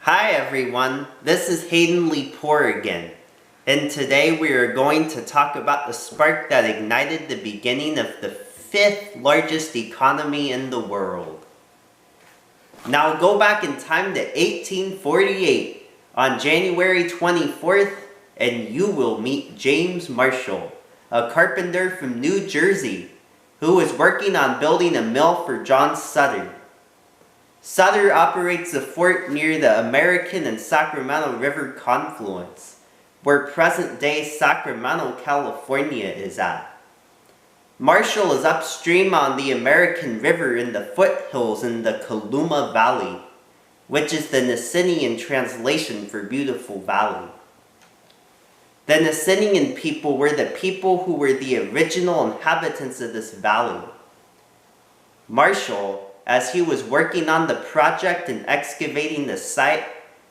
Hi everyone, this is Hayden Lepore again, and today we are going to talk about the spark that ignited the beginning of the 5th largest economy in the world. Now go back in time to 1848 on January 24th and you will meet James Marshall, a carpenter from New Jersey who was working on building a mill for John Sutter. Sutter operates a fort near the American and Sacramento River confluence, where present-day Sacramento, California is at. Marshall is upstream on the American River in the foothills in the Coloma Valley, which is the Nicenian translation for beautiful valley. The Nicenian people were the people who were the original inhabitants of this valley. Marshall, as he was working on the project and excavating the site,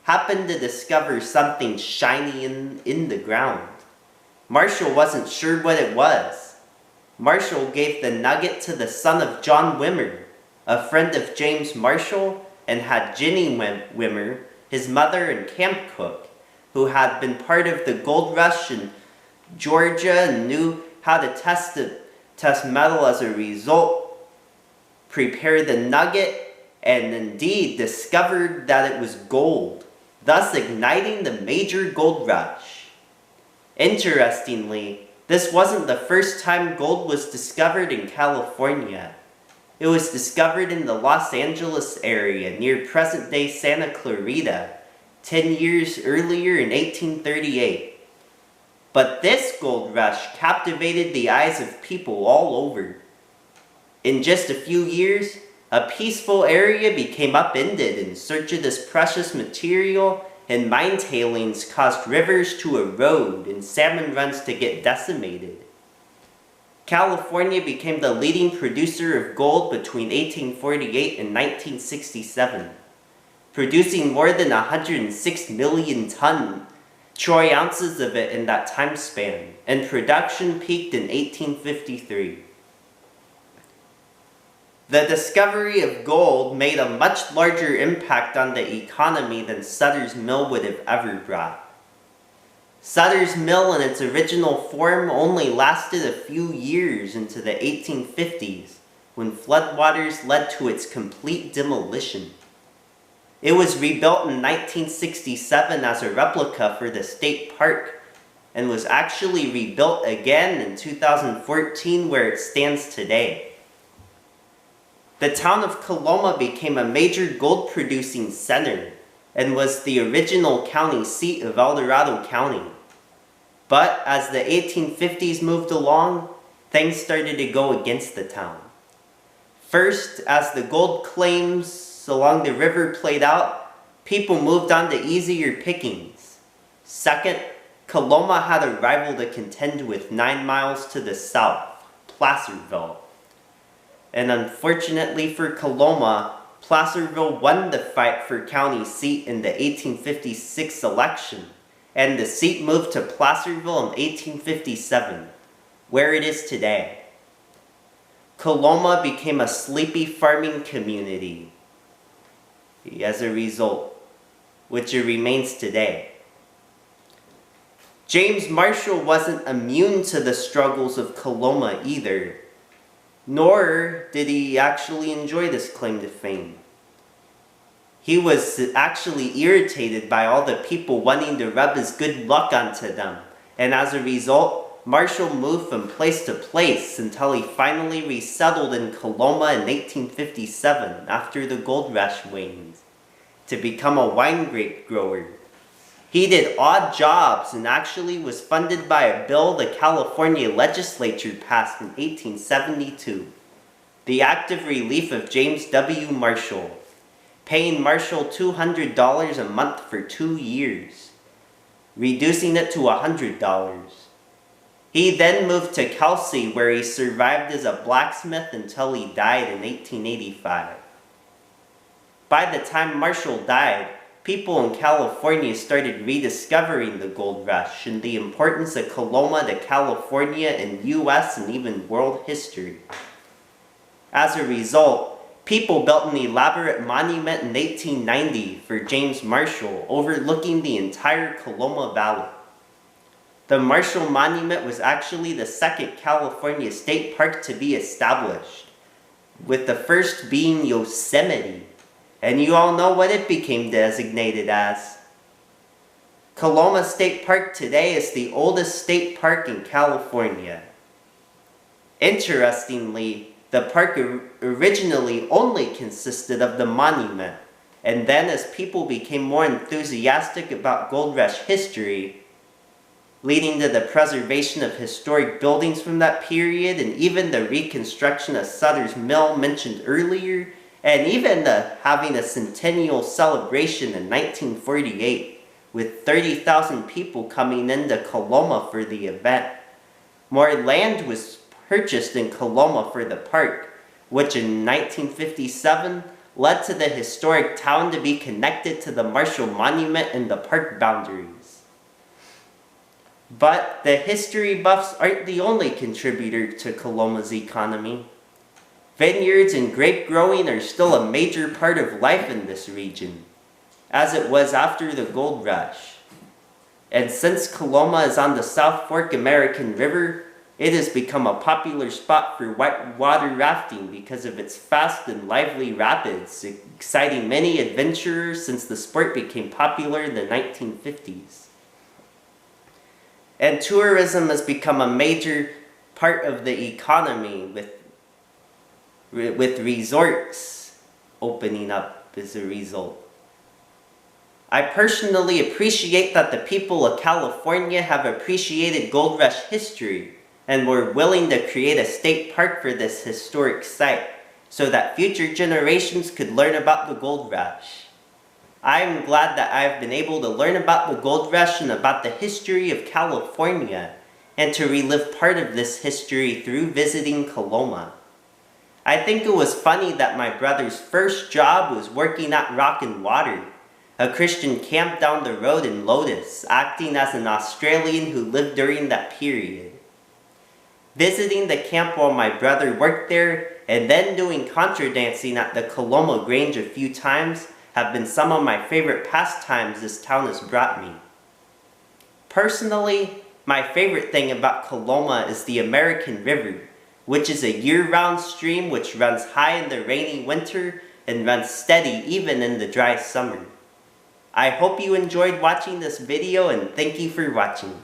happened to discover something shiny in the ground. Marshall wasn't sure what it was. Marshall gave the nugget to the son of John Wimmer, a friend of James Marshall, and had Jenny Wimmer, his mother and camp cook, who had been part of the gold rush in Georgia and knew how to test metal as a result, prepared the nugget, and indeed discovered that it was gold, thus igniting the major gold rush. Interestingly, this wasn't the first time gold was discovered in California. It was discovered in the Los Angeles area near present-day Santa Clarita 10 years earlier in 1838. But this gold rush captivated the eyes of people all over. In just a few years, a peaceful area became upended in search of this precious material, and mine tailings caused rivers to erode and salmon runs to get decimated. California became the leading producer of gold between 1848 and 1967, producing more than 106 million troy ounces of it in that time span, and production peaked in 1853. The discovery of gold made a much larger impact on the economy than Sutter's Mill would have ever brought. Sutter's Mill in its original form only lasted a few years into the 1850s, when floodwaters led to its complete demolition. It was rebuilt in 1967 as a replica for the state park, and was actually rebuilt again in 2014 where it stands today. The town of Coloma became a major gold-producing center and was the original county seat of El Dorado County. But as the 1850s moved along, things started to go against the town. First, as the gold claims along the river played out, people moved on to easier pickings. Second, Coloma had a rival to contend with 9 miles to the south, Placerville. And unfortunately for Coloma, Placerville won the fight for county seat in the 1856 election, and the seat moved to Placerville in 1857, where it is today. Coloma became a sleepy farming community as a result, which it remains today. James Marshall wasn't immune to the struggles of Coloma either, nor did he actually enjoy this claim to fame. He was actually irritated by all the people wanting to rub his good luck onto them, and as a result, Marshall moved from place to place until he finally resettled in Coloma in 1857 after the gold rush waned, to become a wine grape grower. He did odd jobs and actually was funded by a bill the California legislature passed in 1872, the Act of Relief of James W. Marshall, paying Marshall $200 a month for 2 years, reducing it to $100. He then moved to Kelsey, where he survived as a blacksmith until he died in 1885. By the time Marshall died, people in California started rediscovering the gold rush and the importance of Coloma to California in U.S. and even world history. As a result, people built an elaborate monument in 1890 for James Marshall overlooking the entire Coloma Valley. The Marshall Monument was actually the second California state park to be established, with the first being Yosemite, and you all know what it became designated as. Coloma State Park today is the oldest state park in California. Interestingly, the park originally only consisted of the monument, and then as people became more enthusiastic about Gold Rush history, leading to the preservation of historic buildings from that period, and even the reconstruction of Sutter's Mill mentioned earlier, and even having a centennial celebration in 1948, with 30,000 people coming into Coloma for the event. More land was purchased in Coloma for the park, which in 1957 led to the historic town to be connected to the Marshall Monument and the park boundaries. But the history buffs aren't the only contributor to Coloma's economy. Vineyards and grape growing are still a major part of life in this region, as it was after the gold rush. And since Coloma is on the South Fork American River, it has become a popular spot for whitewater rafting because of its fast and lively rapids, exciting many adventurers since the sport became popular in the 1950s. And tourism has become a major part of the economy, with resorts opening up as a result. I personally appreciate that the people of California have appreciated Gold Rush history and were willing to create a state park for this historic site so that future generations could learn about the Gold Rush. I am glad that I have been able to learn about the Gold Rush and about the history of California, and to relive part of this history through visiting Coloma. I think it was funny that my brother's first job was working at Rock and Water, a Christian camp down the road in Lotus, acting as an Australian who lived during that period. Visiting the camp while my brother worked there, and then doing contra dancing at the Coloma Grange a few times, have been some of my favorite pastimes this town has brought me. Personally, my favorite thing about Coloma is the American River, which is a year-round stream which runs high in the rainy winter and runs steady even in the dry summer. I hope you enjoyed watching this video, and thank you for watching.